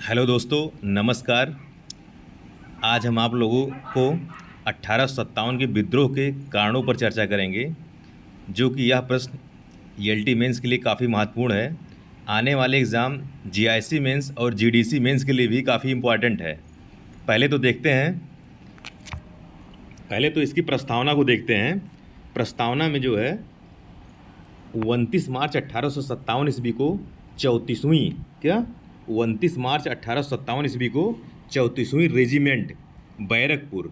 Hello दोस्तों, नमस्कार। आज हम आप लोगों को 1857 के विद्रोह के कारणों पर चर्चा करेंगे, जो कि यह प्रश्न ईएलटी मेंस के लिए काफ़ी महत्वपूर्ण है। आने वाले एग्ज़ाम जीआईसी मेंस और जीडीसी मेंस के लिए भी काफ़ी इम्पोर्टेंट है। पहले तो देखते हैं, पहले तो इसकी प्रस्तावना को देखते हैं। प्रस्तावना में जो है 29 मार्च 1857 ईस्वी को 34वीं क्या 29 मार्च 1857 ईस्वी को 34वीं रेजिमेंट बैरकपुर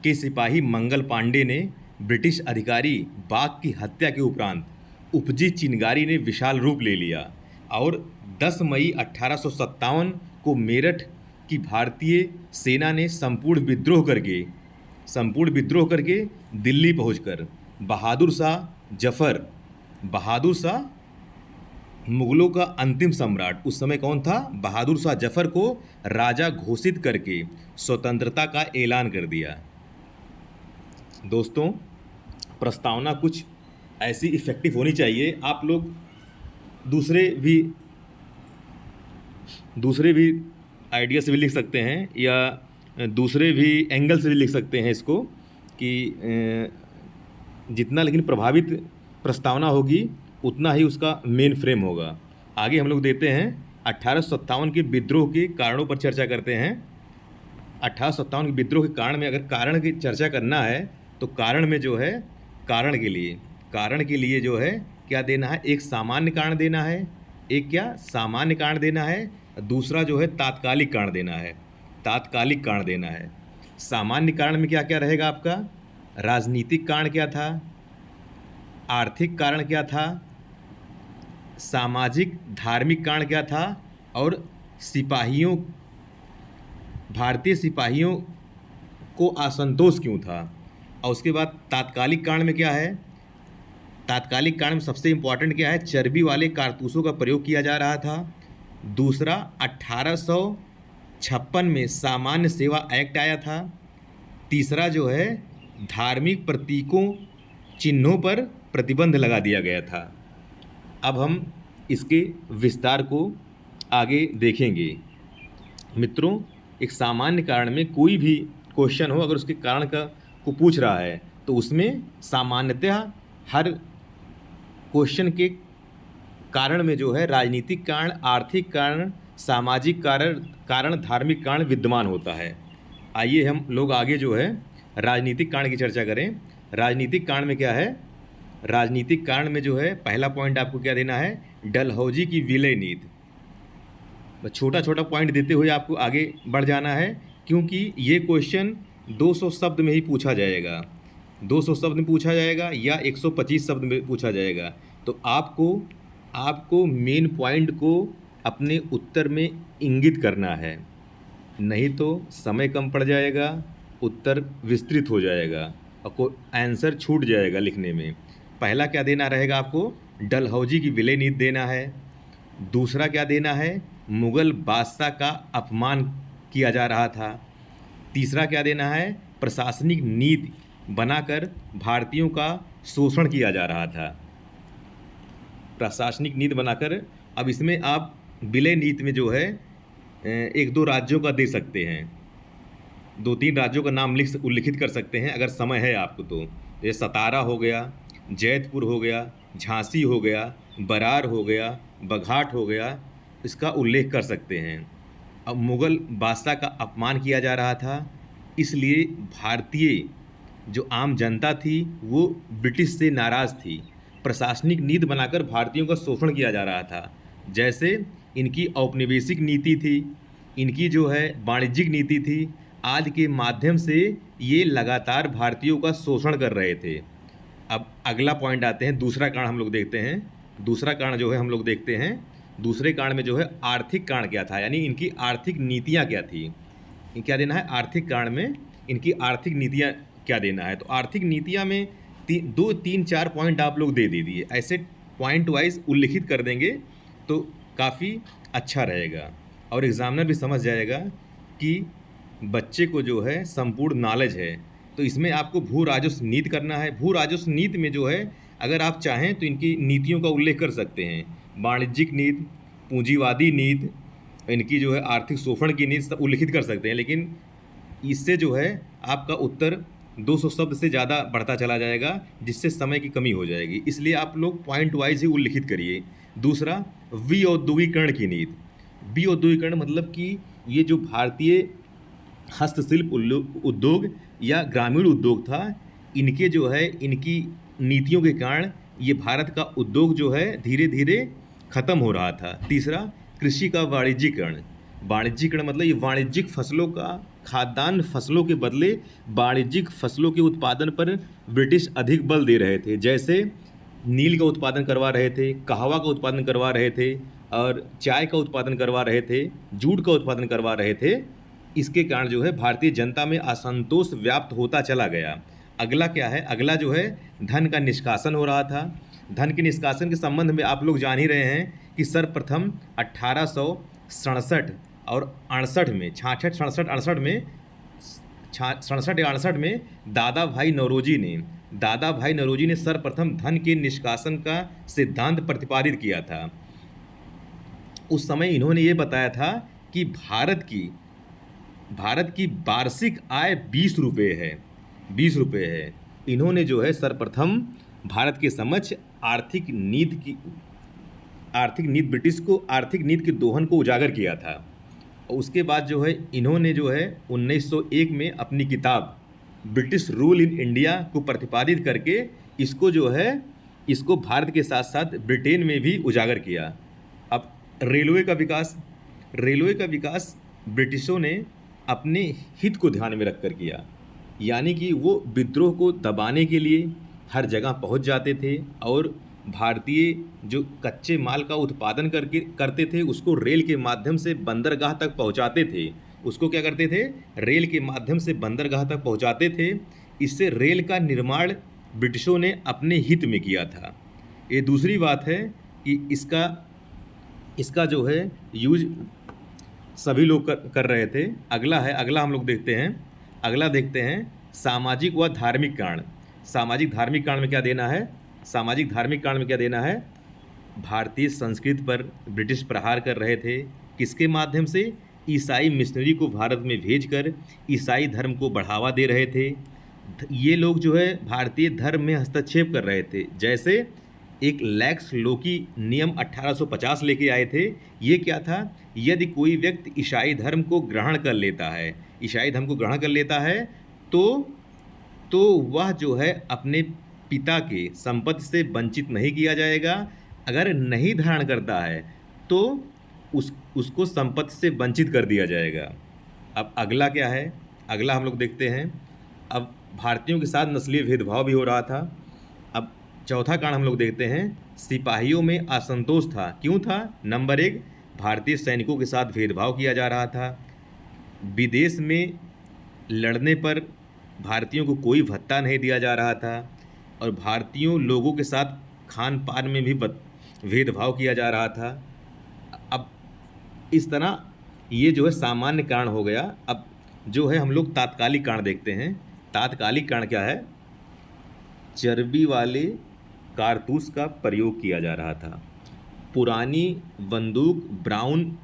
के सिपाही मंगल पांडे ने ब्रिटिश अधिकारी बाग की हत्या के उपरांत उपजी चिनगारी ने विशाल रूप ले लिया और 10 मई 1857 को मेरठ की भारतीय सेना ने संपूर्ण विद्रोह करके दिल्ली पहुंचकर बहादुर शाह मुगलों का अंतिम सम्राट, उस समय कौन था, बहादुर शाह जफर को राजा घोषित करके स्वतंत्रता का ऐलान कर दिया। दोस्तों, प्रस्तावना कुछ ऐसी इफेक्टिव होनी चाहिए। आप लोग दूसरे भी आइडिया से भी लिख सकते हैं या दूसरे भी एंगल से भी लिख सकते हैं इसको, कि जितना लेकिन प्रभावित प्रस्तावना होगी उतना ही उसका मेन फ्रेम होगा। आगे हम लोग देते हैं 1857 के विद्रोह के कारणों पर चर्चा करते हैं। 1857 के विद्रोह के कारण में अगर कारण की चर्चा करना है तो कारण में जो है कारण के लिए जो है क्या देना है, एक सामान्य कारण देना है, एक क्या सामान्य कारण देना है, दूसरा जो है तात्कालिक कारण देना है। सामान्य कारण में क्या क्या रहेगा आपका, राजनीतिक कारण क्या था, आर्थिक कारण क्या था, सामाजिक धार्मिक कारण क्या था, और भारतीय सिपाहियों को असंतोष क्यों था। और उसके बाद तात्कालिक कारण में क्या है, तात्कालिक कारण में सबसे इम्पॉर्टेंट क्या है, चर्बी वाले कारतूसों का प्रयोग किया जा रहा था। दूसरा, 1856 में सामान्य सेवा एक्ट आया था। तीसरा जो है धार्मिक प्रतीकों चिन्हों पर प्रतिबंध लगा दिया गया था। अब हम इसके विस्तार को आगे देखेंगे। मित्रों, एक सामान्य कारण में कोई भी क्वेश्चन हो, अगर उसके कारण को पूछ रहा है तो उसमें सामान्यतः हर क्वेश्चन के कारण में जो है राजनीतिक कारण, आर्थिक कारण, सामाजिक कारण, धार्मिक कारण विद्यमान होता है। आइए हम लोग आगे जो है राजनीतिक कारण की चर्चा करें। राजनीतिक कारण में क्या है, राजनीतिक कारण में जो है पहला पॉइंट आपको क्या देना है, डलहौजी की विलय नीति। छोटा छोटा पॉइंट देते हुए आपको आगे बढ़ जाना है, क्योंकि ये क्वेश्चन 200 शब्द में ही पूछा जाएगा, 200 शब्द में पूछा जाएगा या 125 शब्द में पूछा जाएगा। तो आपको मेन पॉइंट को अपने उत्तर में इंगित करना है, नहीं तो समय कम पड़ जाएगा, उत्तर विस्तृत हो जाएगा और कोई आंसर छूट जाएगा लिखने में। पहला क्या देना रहेगा आपको, डलहौजी की विलय नीति देना है। दूसरा क्या देना है, मुग़ल बादशाह का अपमान किया जा रहा था। तीसरा क्या देना है, प्रशासनिक नीति बनाकर भारतीयों का शोषण किया जा रहा था। प्रशासनिक नीति बनाकर, अब इसमें आप विलय नीति में जो है एक दो राज्यों का दे सकते हैं, 2-3 राज्यों का नाम उल्लिखित कर सकते हैं अगर समय है आपको तो। जैसे सतारा हो गया, जैतपुर हो गया, झांसी हो गया, बरार हो गया, बघाट हो गया, इसका उल्लेख कर सकते हैं। अब मुग़ल बादशाह का अपमान किया जा रहा था, इसलिए भारतीय जो आम जनता थी वो ब्रिटिश से नाराज़ थी। प्रशासनिक नीति बनाकर भारतीयों का शोषण किया जा रहा था। जैसे इनकी औपनिवेशिक नीति थी, इनकी जो है वाणिज्यिक नीति थी, आदि के माध्यम से ये लगातार भारतीयों का शोषण कर रहे थे। अब अगला पॉइंट आते हैं, दूसरा कारण हम लोग देखते हैं। दूसरा कारण जो है हम लोग देखते हैं, दूसरे कारण में जो है आर्थिक कारण क्या था, यानी इनकी आर्थिक नीतियाँ क्या थी। क्या देना है, आर्थिक कारण में इनकी आर्थिक नीतियाँ क्या देना है। तो आर्थिक नीतियाँ में 2-3-4 पॉइंट आप लोग दे दीजिए, ऐसे पॉइंट वाइज उल्लिखित कर देंगे तो काफ़ी अच्छा रहेगा और एग्ज़ामिनर भी समझ जाएगा कि बच्चे को जो है संपूर्ण नॉलेज है। तो इसमें आपको भू राजस्व नीति करना है। भू राजस्व नीति में जो है अगर आप चाहें तो इनकी नीतियों का उल्लेख कर सकते हैं, वाणिज्यिक नीति, पूंजीवादी नीति, इनकी जो है आर्थिक शोषण की नीति सब उल्लिखित कर सकते हैं, लेकिन इससे जो है आपका उत्तर 200 शब्द से ज़्यादा बढ़ता चला जाएगा, जिससे समय की कमी हो जाएगी। इसलिए आप लोग पॉइंट वाइज ही उल्लिखित करिए। दूसरा, विऔद्योगीकरण की नीति। विऔद्योगीकरण मतलब कि ये जो भारतीय हस्तशिल्प उद्योग या ग्रामीण उद्योग था, इनके जो है इनकी नीतियों के कारण ये भारत का उद्योग जो है धीरे धीरे खत्म हो रहा था। तीसरा, कृषि का वाणिज्यीकरण। वाणिज्यीकरण मतलब ये वाणिज्यिक फसलों का, खाद्यान्न फसलों के बदले वाणिज्यिक फसलों के उत्पादन पर ब्रिटिश अधिक बल दे रहे थे। जैसे नील का उत्पादन करवा रहे थे, कहवा का उत्पादन करवा रहे थे, और चाय का उत्पादन करवा रहे थे, जूट का उत्पादन करवा रहे थे। इसके कारण जो है भारतीय जनता में असंतोष व्याप्त होता चला गया। अगला क्या है? अगला जो है धन का निष्कासन हो रहा था। धन के निष्कासन के संबंध में आप लोग जान ही रहे हैं कि सर्वप्रथम 1867 और 68 में, 66, 67, 68 में, 67 या 68 में दादा भाई नौरोजी ने सर्वप्रथम धन के निष्कासन का सिद्धांत प्रतिपादित किया था। उस समय इन्होंने ये बताया था कि भारत की वार्षिक आय 20 रुपये है, 20 रुपये है। इन्होंने जो है सर्वप्रथम भारत के समक्ष आर्थिक नीति ब्रिटिश को आर्थिक नीति के दोहन को उजागर किया था। और उसके बाद जो है इन्होंने जो है 1901 में अपनी किताब ब्रिटिश रूल इन इंडिया को प्रतिपादित करके इसको भारत के साथ साथ ब्रिटेन में भी उजागर किया। अब रेलवे का विकास ब्रिटिशों ने अपने हित को ध्यान में रखकर किया, यानी कि वो विद्रोह को दबाने के लिए हर जगह पहुंच जाते थे और भारतीय जो कच्चे माल का उत्पादन करते थे उसको रेल के माध्यम से बंदरगाह तक पहुंचाते थे। उसको क्या करते थे? रेल के माध्यम से बंदरगाह तक पहुंचाते थे। इससे रेल का निर्माण ब्रिटिशों ने अपने हित में किया था। ये दूसरी बात है कि इसका जो है यूज सभी लोग कर रहे थे। अगला हम लोग देखते हैं सामाजिक व धार्मिक कारण। सामाजिक धार्मिक कारण में क्या देना है? भारतीय संस्कृति पर ब्रिटिश प्रहार कर रहे थे। किसके माध्यम से? ईसाई मिशनरी को भारत में भेजकर ईसाई धर्म को बढ़ावा दे रहे थे। ये लोग जो है भारतीय धर्म में हस्तक्षेप कर रहे थे। जैसे एक लैक्स लोकी नियम 1850 लेके आए थे। ये क्या था? यदि कोई व्यक्ति ईसाई धर्म को ग्रहण कर लेता है तो वह जो है अपने पिता के संपत्ति से वंचित नहीं किया जाएगा। अगर नहीं धारण करता है तो उसको संपत्ति से वंचित कर दिया जाएगा। अब अगला क्या है? अगला हम लोग देखते हैं। अब भारतीयों के साथ नस्लीय भेदभाव भी हो रहा था। अब चौथा कारण हम लोग देखते हैं, सिपाहियों में असंतोष था। क्यों था? नंबर 1, भारतीय सैनिकों के साथ भेदभाव किया जा रहा था। विदेश में लड़ने पर भारतीयों को कोई भत्ता नहीं दिया जा रहा था और भारतीयों लोगों के साथ खान पान में भी भेदभाव किया जा रहा था। अब इस तरह ये जो है सामान्य कारण हो गया। अब जो है हम लोग तात्कालिक कारण देखते हैं। तात्कालिक कारण क्या है? चर्बी वाले कारतूस का प्रयोग किया जा रहा था। पुरानी बंदूक ब्राउन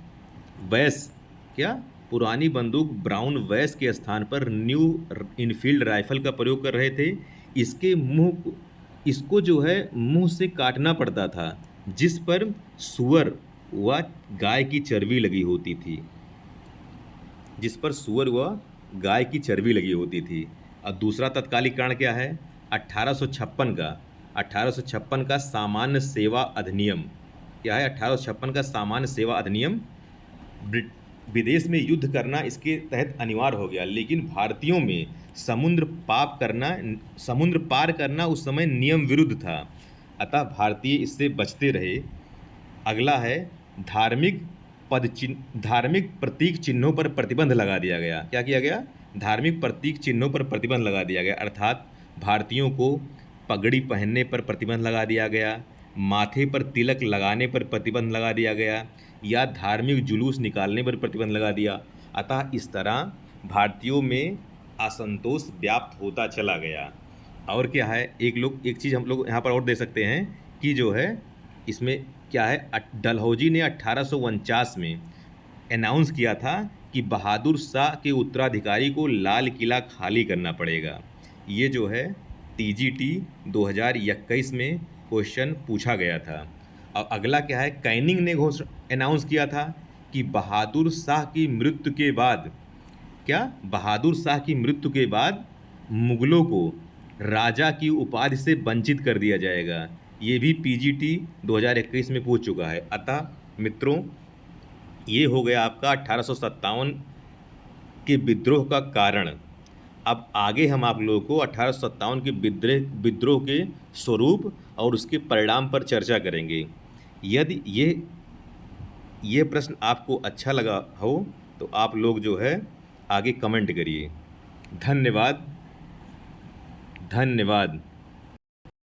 वैस के स्थान पर न्यू इनफील्ड राइफल का प्रयोग कर रहे थे। इसको जो है मुंह से काटना पड़ता था, जिस पर सुअर व गाय की चर्बी लगी होती थी। और दूसरा तत्कालिक कारण क्या है? 1856 का सामान्य सेवा अधिनियम। क्या है? 1856 का सामान्य सेवा अधिनियम। विदेश में युद्ध करना इसके तहत अनिवार्य हो गया, लेकिन भारतीयों में समुद्र पार करना उस समय नियम विरुद्ध था, अतः भारतीय इससे बचते रहे। अगला है धार्मिक प्रतीक चिन्हों पर प्रतिबंध लगा दिया गया। क्या किया गया? धार्मिक प्रतीक चिन्हों पर प्रतिबंध लगा दिया गया, अर्थात भारतीयों को पगड़ी पहनने पर प्रतिबंध लगा दिया गया, माथे पर तिलक लगाने पर प्रतिबंध लगा दिया गया या धार्मिक जुलूस निकालने पर प्रतिबंध लगा दिया। अतः इस तरह भारतीयों में असंतोष व्याप्त होता चला गया। और क्या है? एक चीज़ हम लोग यहाँ पर और दे सकते हैं कि जो है इसमें क्या है, डलहौजी ने 1849 में अनाउंस किया था कि बहादुर शाह के उत्तराधिकारी को लाल किला खाली करना पड़ेगा। ये जो है टीजीटी 2021 में क्वेश्चन पूछा गया था। और अगला क्या है, कैनिंग ने अनाउंस किया था कि बहादुर शाह की मृत्यु के बाद, क्या बहादुर शाह की मृत्यु के बाद मुगलों को राजा की उपाधि से वंचित कर दिया जाएगा। ये भी पीजीटी 2021 में पूछ चुका है। अतः मित्रों, ये हो गया आपका 1857 के विद्रोह का कारण। अब आगे हम आप लोगों को 1857 के विद्रोह के स्वरूप और उसके परिणाम पर चर्चा करेंगे। यदि ये प्रश्न आपको अच्छा लगा हो तो आप लोग जो है आगे कमेंट करिए। धन्यवाद। धन्यवाद।